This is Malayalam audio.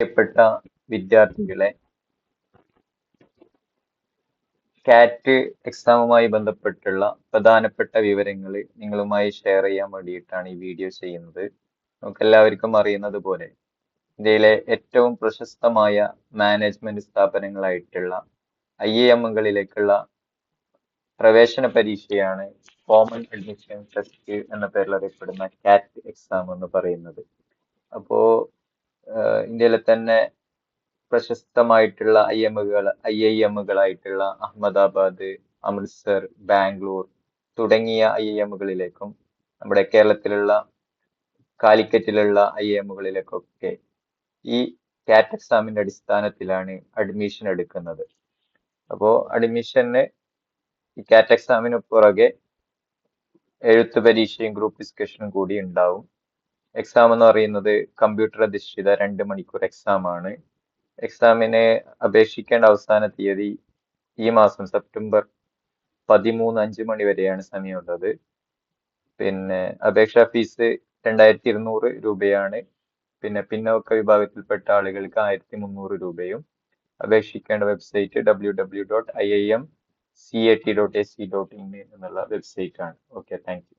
പ്രിയപ്പെട്ട വിദ്യാർത്ഥികളെ, കാറ്റ് എക്സാമുമായി ബന്ധപ്പെട്ടുള്ള പ്രധാനപ്പെട്ട വിവരങ്ങൾ നിങ്ങളുമായി ഷെയർ ചെയ്യാൻ വേണ്ടിയിട്ടാണ് ഈ വീഡിയോ ചെയ്യുന്നത്. നമുക്കെല്ലാവർക്കും അറിയുന്നത് പോലെ ഇന്ത്യയിലെ ഏറ്റവും പ്രശസ്തമായ മാനേജ്മെന്റ് സ്ഥാപനങ്ങളായിട്ടുള്ള IIM-കളിലേക്കുള്ള പ്രവേശന പരീക്ഷയാണ് കോമൺ അഡ്മിഷൻ ടെസ്റ്റ് എന്ന പേരിൽ അറിയപ്പെടുന്ന കാറ്റ് എക്സാം എന്ന് പറയുന്നത്. അപ്പോ ഇന്ത്യയിലെ തന്നെ പ്രശസ്തമായിട്ടുള്ള IIM-കളായിട്ടുള്ള അഹമ്മദാബാദ്, അമൃത്സർ, ബാംഗ്ലൂർ തുടങ്ങിയ IIM-കളിലേക്കും നമ്മുടെ കേരളത്തിലുള്ള കാലിക്കറ്റിലുള്ള IIM-കളിലേക്കൊക്കെ ഈ കാറ്റ് എക്സാമിന്റെ അടിസ്ഥാനത്തിലാണ് അഡ്മിഷൻ എടുക്കുന്നത്. അപ്പോൾ അഡ്മിഷന് ഈ കാറ്റ് എക്സാമിന് പുറകെ എഴുത്ത് പരീക്ഷയും ഗ്രൂപ്പ് ഡിസ്കഷനും കൂടി ഉണ്ടാവും. എക്സാം എന്ന് പറയുന്നത് കമ്പ്യൂട്ടർ അധിഷ്ഠിത 2 മണിക്കൂർ എക്സാം ആണ്. എക്സാമിന് അപേക്ഷിക്കേണ്ട അവസാന തീയതി ഈ മാസം സെപ്റ്റംബർ 13 5 മണി വരെയാണ് സമയമുള്ളത്. പിന്നെ അപേക്ഷാ ഫീസ് 2200 രൂപയാണ്. പിന്നെ പിന്നോക്ക വിഭാഗത്തിൽപ്പെട്ട ആളുകൾക്ക് 1300 രൂപയും. അപേക്ഷിക്കേണ്ട വെബ്സൈറ്റ് www.iimcat.ac.in എന്നുള്ള വെബ്സൈറ്റ് ആണ്. Okay, thank you.